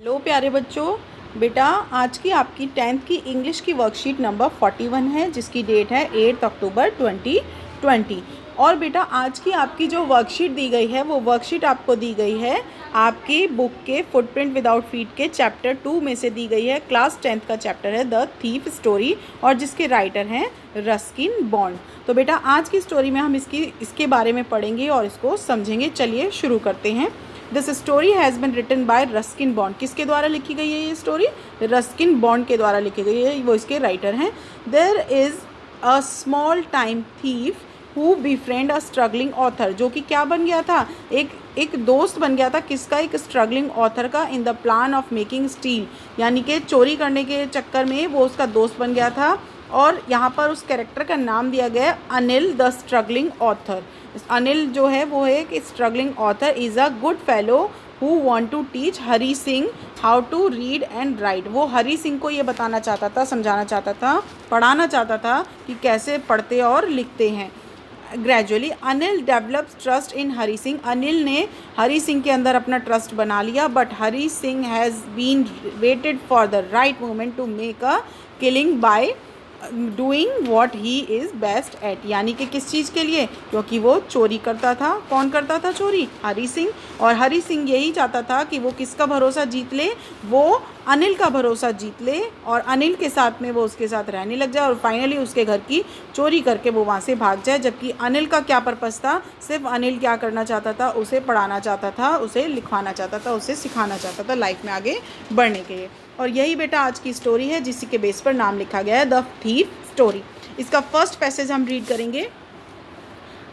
Hello प्यारे बच्चों, बेटा आज की आपकी 10th की इंग्लिश की वर्कशीट नंबर 41 है जिसकी डेट है 8 अक्टूबर 2020। और बेटा आज की आपकी जो वर्कशीट दी गई है वो वर्कशीट आपको दी गई है आपकी बुक के फुटप्रिंट विदाउट फीट के चैप्टर 2 में से दी गई है। क्लास 10th का चैप्टर है द थीफ स्टोरी और जिसके राइटर हैं रस्किन बॉन्ड। तो बेटा आज की स्टोरी में हम इसके बारे में पढ़ेंगे और इसको समझेंगे। चलिए शुरू करते हैं। This story has been written by Ruskin Bond. किसके द्वारा लिखी गई है ये स्टोरी? रस्किन बॉन्ड के द्वारा लिखी गई है, वो इसके राइटर हैं। There is a small time thief who befriend a struggling author, जो कि क्या बन गया था, एक दोस्त बन गया था। किसका? एक स्ट्रगलिंग ऑथर का। In the plan of making steel, यानी कि चोरी करने के चक्कर में वो उसका दोस्त बन गया था। और यहाँ पर उस कैरेक्टर का नाम दिया गया है Anil the struggling author. Anil जो है वो है कि struggling author is a good fellow who want to teach Hari Singh how to read and write. वो हरी सिंह को ये बताना चाहता था, समझाना चाहता था, पढ़ाना चाहता था कि कैसे पढ़ते और लिखते हैं। Gradually Anil develops trust in Hari Singh. Anil ने हरी सिंह के अंदर अपना ट्रस्ट बना लिया। But Hari Singh has been waited for the right moment to make a killing by doing what he is best at, यानी कि किस चीज़ के लिए? क्योंकि वो चोरी करता था। कौन करता था चोरी? हरी सिंह। और हरी सिंह यही चाहता था कि वो किसका भरोसा जीत ले? वो अनिल का भरोसा जीत ले और अनिल के साथ में वो उसके साथ रहने लग जाए और फाइनली उसके घर की चोरी करके वो वहाँ से भाग जाए। जबकि अनिल का क्या पर्पस था? सिर्फ अनिल क्या करना चाहता था? उसे पढ़ाना चाहता था, उसे लिखवाना चाहता था, उसे सिखाना चाहता था लाइफ में आगे बढ़ने के लिए। और यही बेटा आज की स्टोरी है जिसी के बेस पर नाम लिखा गया है द थीफ स्टोरी। इसका फर्स्ट पैसेज हम रीड करेंगे।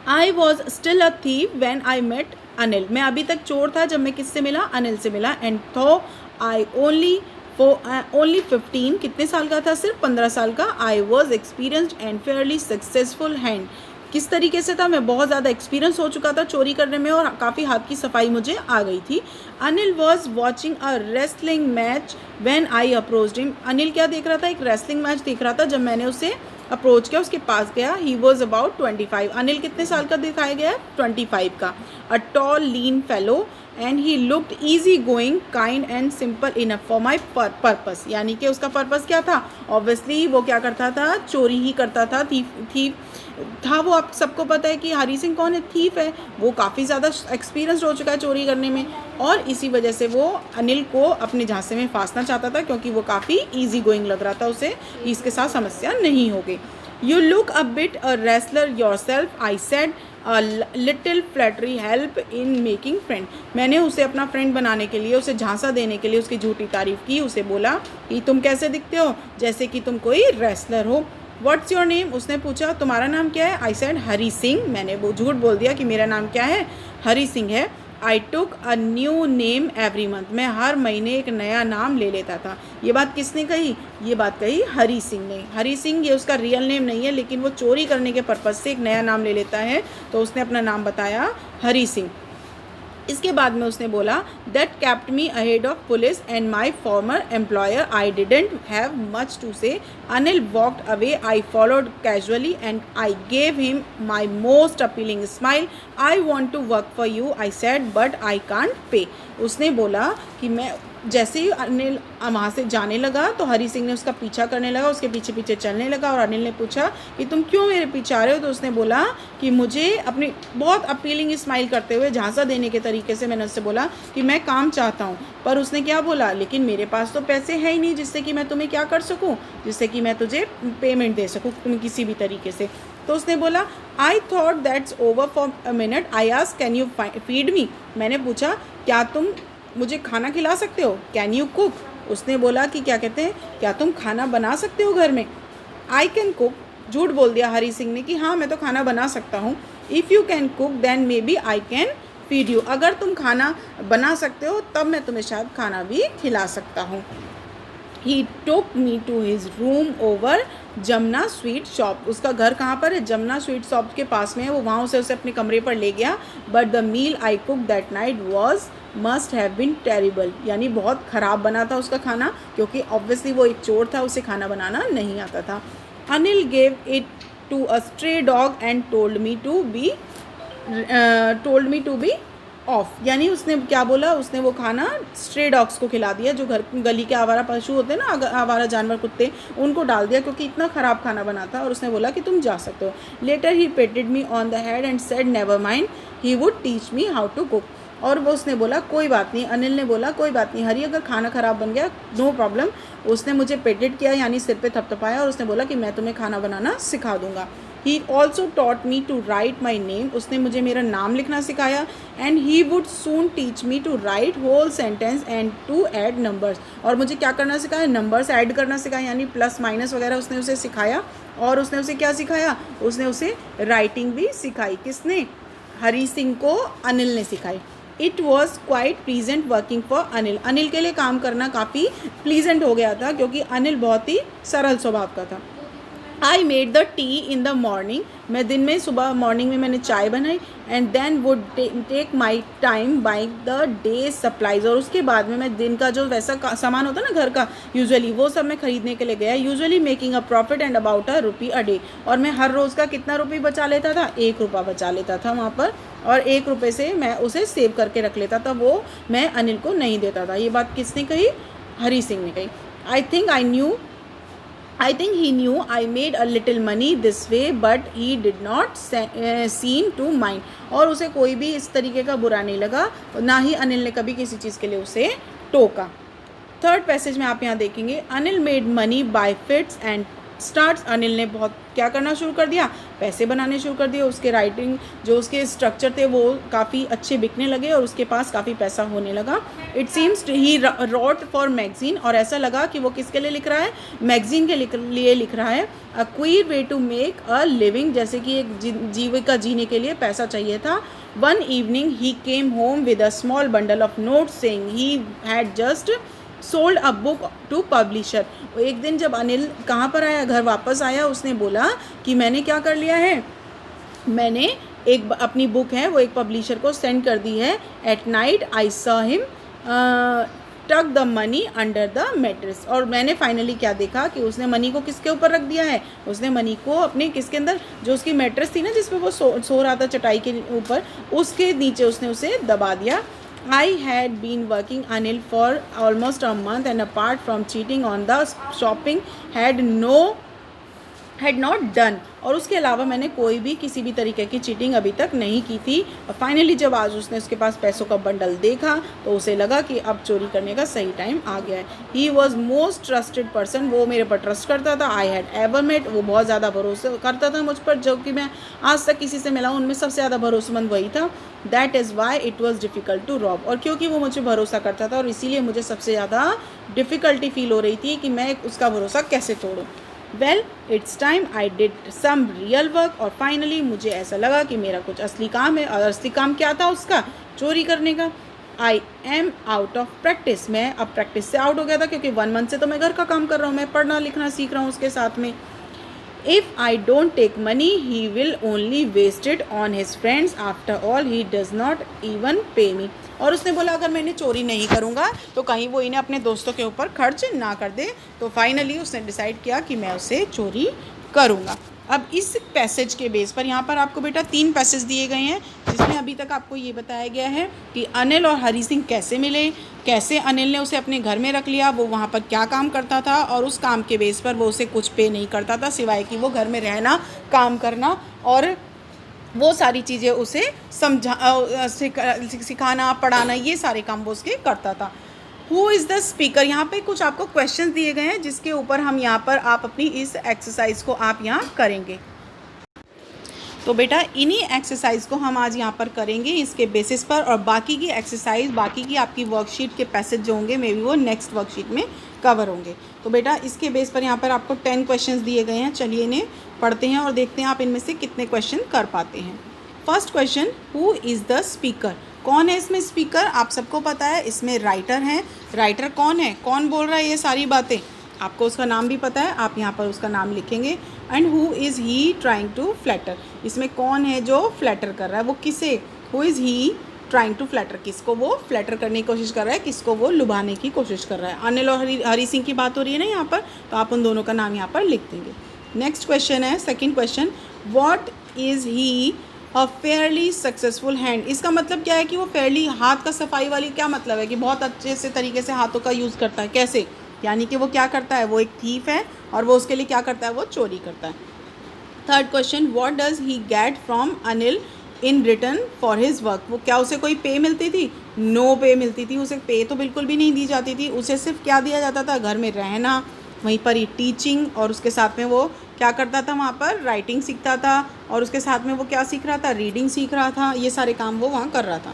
I was still a thief when I met Anil. मैं अभी तक चोर था जब मैं किससे मिला? अनिल से मिला। एंड थो आई ओनली 15, कितने साल का था? सिर्फ 15 साल का। I was experienced and Fairlie successful hand. किस तरीके से था? मैं बहुत ज़्यादा एक्सपीरियंस हो चुका था चोरी करने में और काफ़ी हाथ की सफाई मुझे आ गई थी। Anil was watching a wrestling match when I approached him. Anil क्या देख रहा था? एक रेसलिंग मैच देख रहा था जब मैंने उसे अप्रोच किया, उसके पास गया। He was about 25। अनिल कितने साल का दिखाया गया है? 25 का। A tall lean fellow and he looked easy going kind and simple enough for my purpose. यानी कि उसका पर्पस क्या था? ऑब्वियसली वो क्या करता था? चोरी ही करता था। थीफ था वो। आप सबको पता है कि हरी सिंह कौन है? थीफ है। वो काफ़ी ज़्यादा एक्सपीरियंस्ड हो चुका है चोरी करने में और इसी वजह से वो अनिल को अपने झांसे में फांसना चाहता था क्योंकि वो काफ़ी ईजी गोइंग लग रहा था उसे, इसके साथ समस्या नहीं होगी। You look a bit a wrestler your self, I said a little flattery help in making friend. मैंने उसे अपना फ्रेंड बनाने के लिए, उसे झांसा देने के लिए उसकी झूठी तारीफ़ की। उसे बोला कि तुम कैसे दिखते हो? जैसे कि तुम कोई रेसलर हो। What's your name? उसने पूछा तुम्हारा नाम क्या है? I said Hari Singh. मैंने वो झूठ बोल दिया कि मेरा नाम क्या है? हरी सिंह है। I took a new name every month. मैं हर महीने एक नया नाम ले लेता था। ये बात किसने कही? ये बात कही हरी सिंह ने। हरी सिंह ये उसका रियल नेम नहीं है, लेकिन वो चोरी करने के पर्पज़ से एक नया नाम ले लेता है, तो उसने अपना नाम बताया हरी सिंह। इसके बाद में उसने बोला that kept me ahead of police and my former employer. I didn't have much to say. Anil walked away. I followed casually and I gave him my most appealing smile. I want to work for you, I said, but I can't pay. उसने बोला कि मैं जैसे ही अनिल वहाँ से जाने लगा तो हरी सिंह ने उसका पीछा करने लगा, उसके पीछे पीछे चलने लगा और अनिल ने पूछा कि तुम क्यों मेरे पीछे आ रहे हो? तो उसने बोला कि मुझे अपनी बहुत अपीलिंग स्माइल करते हुए, झांसा देने के तरीके से मैंने उससे बोला कि मैं काम चाहता हूँ। पर उसने क्या बोला? लेकिन मेरे पास तो पैसे है ही नहीं जिससे कि मैं तुम्हें क्या कर सकूँ, जिससे कि मैं तुझे पेमेंट दे सकूँ तुम्हें किसी भी तरीके से। तो उसने बोला I thought that's over for a minute, I asked can you feed me. मैंने पूछा क्या तुम मुझे खाना खिला सकते हो? Can you cook? उसने बोला कि क्या कहते हैं, क्या तुम खाना बना सकते हो घर में? I can cook. झूठ बोल दिया हरी सिंह ने कि हाँ मैं तो खाना बना सकता हूँ। If you can cook then maybe I can feed you. अगर तुम खाना बना सकते हो तब मैं तुम्हें शायद खाना भी खिला सकता हूँ। He took me to his room over Jamuna sweet shop. उसका घर कहाँ पर है? जमुना स्वीट शॉप के पास में है। वो वहाँ उसे अपने कमरे पर ले गया। But the meal I cook that night was must have been terrible. यानी बहुत ख़राब बना था उसका खाना, क्योंकि ऑब्वियसली वो एक चोर था, उसे खाना बनाना नहीं आता था। Anil gave it to a stray dog and told me to be off, यानी उसने क्या बोला, उसने वो खाना स्ट्रे डॉग्स को खिला दिया, जो घर गली के आवारा पशु होते हैं ना, आवारा जानवर कुत्ते, उनको डाल दिया क्योंकि इतना ख़राब खाना बना था। और उसने बोला कि तुम जा सकते हो। Later he patted me on the head and said never mind, he would teach me how to cook. और वो उसने बोला कोई बात नहीं, अनिल ने बोला कोई बात नहीं हरी, अगर खाना ख़राब बन गया नो प्रॉब्लम। उसने मुझे पेटेड किया, यानी सिर पे थपथपाया, और उसने बोला कि मैं तुम्हें खाना बनाना सिखा दूंगा। He also taught me to write my name, उसने मुझे मेरा नाम लिखना सिखाया। And he would soon teach me to write whole sentence and to add numbers, और मुझे क्या करना सिखाया, नंबर्स ऐड करना सिखाया, यानी प्लस माइनस वगैरह उसने उसे सिखाया। और उसने उसे क्या सिखाया, उसने उसे राइटिंग भी सिखाई। किसने, हरी सिंह को अनिल ने सिखाई। It was quite pleasant working for Anil, Anil के लिए काम करना काफ़ी प्लीजेंट हो गया था क्योंकि अनिल बहुत ही सरल स्वभाव का था। I made the tea in the morning, मैं दिन में सुबह मॉर्निंग में मैंने चाय बनाई। And then would take my time buying the day supplies, और उसके बाद में मैं दिन का जो वैसा सामान होता है ना घर का यूजुअली, वो सब मैं खरीदने के लिए गया। Usually making a profit and about ₹1 a day, और मैं हर रोज़ का कितना रुपये बचा लेता था, ₹1 बचा लेता था वहाँ पर, और ₹1 से मैं उसे सेव करके रख लेता था, वो मैं अनिल को नहीं देता था। ये बात किसने कही, हरी सिंह ने कही। I think he knew I made a little money this way, but he did not seem to mind, और उसे कोई भी इस तरीके का बुरा नहीं लगा, ना ही अनिल ने कभी किसी चीज़ के लिए उसे टोका। थर्ड पैसेज में आप यहाँ देखेंगे, Anil made money by fits and starts, Anil ने बहुत क्या करना शुरू कर दिया, पैसे बनाने शुरू कर दिए। उसके राइटिंग जो उसके स्ट्रक्चर थे वो काफ़ी अच्छे बिकने लगे और उसके पास काफ़ी पैसा होने लगा। It seems he wrote for magazine, और ऐसा लगा कि वो किसके लिए लिख रहा है, मैगजीन के लिए लिख रहा है। A queer way to make a living, जैसे कि एक जीविका जीने के लिए पैसा चाहिए था। One evening he came home with a small bundle of notes saying he had just sold a book to publisher. एक दिन जब अनिल कहाँ पर आया, घर वापस आया, उसने बोला कि मैंने क्या कर लिया है, मैंने एक अपनी बुक है वो एक पब्लिशर को सेंड कर दी है। At night I saw him tuck the money under the mattress, और मैंने फाइनली क्या देखा कि उसने मनी को किसके ऊपर रख दिया है, उसने मनी को अपने किसके अंदर, जो उसकी मैट्रेस थी ना जिस पे वो सो रहा था चटाई के ऊपर, उसके नीचे उसने उसे दबा दिया। I had been working Anil for almost a month, and apart from cheating on the shopping had not done, और उसके अलावा मैंने कोई भी किसी भी तरीके की चीटिंग अभी तक नहीं की थी। और फाइनली जब आज उसने उसके पास पैसों का बंडल देखा तो उसे लगा कि अब चोरी करने का सही टाइम आ गया है। He was most trusted person, वो मेरे पर ट्रस्ट करता था। आई हैड एवर मेट, वो बहुत ज़्यादा भरोसा करता था मुझ पर, जो कि मैं आज तक किसी से मिला हूँ उनमें सबसे ज़्यादा भरोसेमंद वही था। That is why it was difficult to rob, और क्योंकि वो मुझे भरोसा करता था और इसीलिए मुझे सबसे ज़्यादा डिफ़िकल्टी फील हो रही थी कि मैं उसका भरोसा कैसे तोड़ूँ। Well it's time I did some real work, और फाइनली मुझे ऐसा लगा कि मेरा कुछ असली काम है, और असली काम क्या था उसका, चोरी करने का। आई एम आउट ऑफ प्रैक्टिस, मैं अब प्रैक्टिस से आउट हो गया था क्योंकि 1 मंथ से तो मैं घर का काम कर रहा हूँ, मैं पढ़ना लिखना सीख रहा हूँ उसके साथ में। If I don't take money, he will only waste it on his friends. After all, he does not even pay me. और उसने बोला अगर मैंने चोरी नहीं करूँगा तो कहीं वो इन्हें अपने दोस्तों के ऊपर खर्च ना कर दे। तो फाइनली उसने डिसाइड किया कि मैं उसे चोरी करूँगा। अब इस पैसेज के बेस पर यहाँ पर आपको बेटा 3 पैसेज दिए गए हैं, जिसमें अभी तक आपको ये बताया गया है कि अनिल और हरी सिंह कैसे मिले, कैसे अनिल ने उसे अपने घर में रख लिया, वो वहाँ पर क्या काम करता था, और उस काम के बेस पर वो उसे कुछ पे नहीं करता था सिवाय कि वो घर में रहना, काम करना और वो सारी चीज़ें उसे सिखाना, पढ़ाना, ये सारे काम वो उसके करता था। हु इज़ द स्पीकर, यहाँ पे कुछ आपको क्वेश्चन दिए गए हैं जिसके ऊपर हम यहाँ पर आप अपनी इस एक्सरसाइज को आप यहाँ करेंगे। तो बेटा इन्हीं एक्सरसाइज को हम आज यहाँ पर करेंगे इसके बेसिस पर, और बाकी की एक्सरसाइज, बाकी की आपकी वर्कशीट के पैसेज जो होंगे मे बी वो नेक्स्ट वर्कशीट में कवर होंगे। तो बेटा इसके बेस पर यहाँ पर आपको 10 क्वेश्चंस दिए गए हैं। चलिए इन्हें पढ़ते हैं और देखते हैं आप इनमें से कितने क्वेश्चन कर पाते हैं। First question, who is the speaker, कौन है इसमें स्पीकर, आप सबको पता है इसमें राइटर हैं। राइटर कौन है, कौन बोल रहा है ये सारी बातें, आपको उसका नाम भी पता है, आप यहाँ पर उसका नाम लिखेंगे। And who is he trying to flatter, इसमें कौन है जो फ्लैटर कर रहा है, वो किसे, who is he trying to flatter, किसको वो फ्लैटर करने की कोशिश कर रहा है, किसको वो लुभाने की कोशिश कर रहा है। अनिल और हरी सिंह की बात हो रही है ना यहाँ पर, तो आप उन दोनों का नाम यहाँ पर लिख देंगे। नेक्स्ट क्वेश्चन है, second question, what is he a fairly successful hand, इसका मतलब क्या है कि वो फेयरली, हाथ का सफाई वाली, क्या मतलब है कि बहुत अच्छे से तरीके से हाथों का यूज़ करता है। कैसे? यानी कि वो क्या करता है, वो एक थीफ है और वो उसके लिए क्या करता है, वो चोरी करता है। Third question, what does he get from Anil in return for his work, वो क्या उसे कोई पे मिलती थी? नो पे मिलती थी, उसे पे तो बिल्कुल भी नहीं दी जाती थी। उसे सिर्फ क्या दिया जाता था, घर में रहना, वहीं पर ही टीचिंग, और उसके साथ में वो क्या करता था, वहाँ पर राइटिंग सीखता था, और उसके साथ में वो क्या सीख रहा था, रीडिंग सीख रहा था। ये सारे काम वो वहाँ कर रहा था।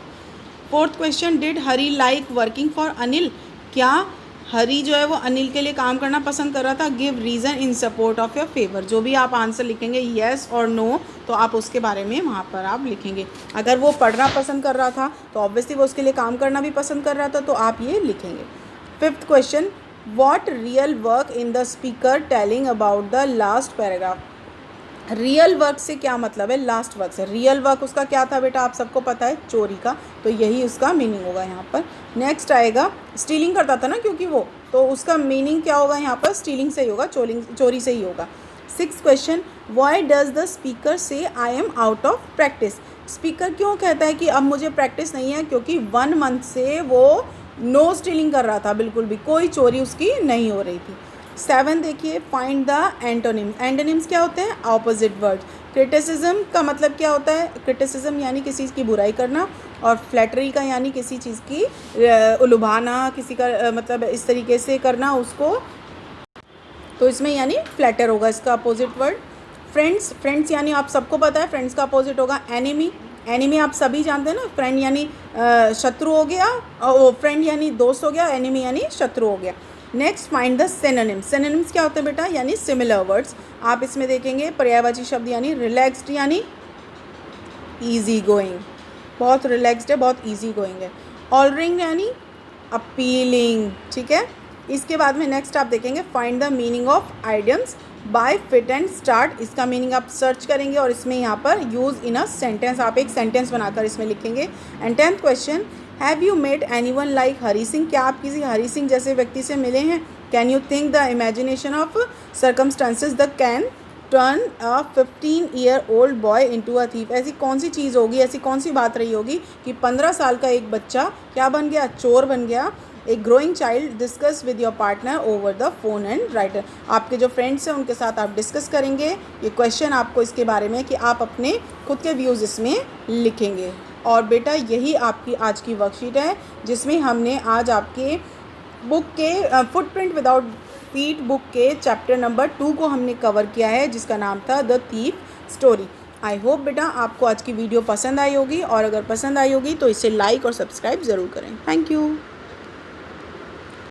Fourth question, did Hari like working for Anil, क्या हरी जो है वो अनिल के लिए काम करना पसंद कर रहा था? Give reason in support of your favour, जो भी आप आंसर लिखेंगे येस और नो, तो आप उसके बारे में वहाँ पर आप लिखेंगे। अगर वो पढ़ना पसंद कर रहा था तो ऑब्वियसली वो उसके लिए काम करना भी पसंद कर रहा था, तो आप ये लिखेंगे। Fifth question, what real work in the speaker telling about the last paragraph, real work से क्या मतलब है, लास्ट वर्क से। रियल वर्क उसका क्या था बेटा, आप सबको पता है, चोरी का, तो यही उसका मीनिंग होगा यहाँ पर। नेक्स्ट आएगा, स्टीलिंग करता था ना क्योंकि वो, तो उसका मीनिंग क्या होगा यहाँ पर, स्टीलिंग से ही होगा, चोरी से ही होगा। Six question, why does the speaker say I am out of practice, speaker क्यों कहता है कि अब मुझे प्रैक्टिस नहीं है, क्योंकि 1 मंथ से वो नो स्टीलिंग कर रहा था, बिल्कुल भी कोई चोरी उसकी नहीं हो रही थी। 7 देखिए, फाइंड द एंटोनिम्स, एंटोनिम्स क्या होते हैं, ऑपोजिट वर्ड्स। क्रिटिसिज्म का मतलब क्या होता है, क्रिटिसिज्म यानी किसी चीज़ की बुराई करना, और फ्लैटरी का यानी किसी चीज़ की उलुभाना, किसी का मतलब इस तरीके से करना उसको, तो इसमें यानी फ्लैटर होगा इसका अपोजिट वर्ड। फ्रेंड्स, फ्रेंड्स यानी आप सबको पता है, फ्रेंड्स का अपोजिट होगा एनिमी, एनिमी आप सभी जानते हैं ना, फ्रेंड यानी शत्रु हो गया, और फ्रेंड यानी दोस्त हो गया, एनिमी यानी शत्रु हो गया। Next, find the synonyms, synonyms क्या होते हैं बेटा, यानी सिमिलर वर्ड्स। आप इसमें देखेंगे पर्यायवाची शब्द यानी रिलैक्स्ड यानी ईजी गोइंग, बहुत रिलैक्स्ड है, बहुत ईजी गोइंग है। ऑलरिंग यानी अपीलिंग, ठीक है। इसके बाद में नेक्स्ट आप देखेंगे, find the meaning of idioms by fit and start, इसका मीनिंग आप सर्च करेंगे और इसमें यहाँ पर यूज़ इन अ सेंटेंस, आप एक सेंटेंस बनाकर इसमें लिखेंगे। And 10th question, have you met anyone like Hari Singh, क्या आप किसी हरी सिंह जैसे व्यक्ति से मिले हैं? Can you think the imagination of circumstances the can turn a 15-year-old boy into a thief, ऐसी कौन सी चीज़ होगी, ऐसी कौन सी बात रही होगी कि 15 साल का एक बच्चा क्या बन गया, चोर बन गया। एक growing child discuss with your partner over the phone and writer, आपके जो फ्रेंड्स हैं उनके साथ आप डिस्कस करेंगे। ये क्वेश्चन आपको इसके बारे में कि आप अपने खुद के व्यूज़ इसमें लिखेंगे। और बेटा यही आपकी आज की वर्कशीट है, जिसमें हमने आज आपके बुक के फुटप्रिंट विदाउट फीट बुक के चैप्टर नंबर 2 को हमने कवर किया है, जिसका नाम था the thief story. I hope बेटा आपको आज की वीडियो पसंद आई होगी, और अगर पसंद आई होगी तो इसे लाइक और सब्सक्राइब ज़रूर करें। Thank you.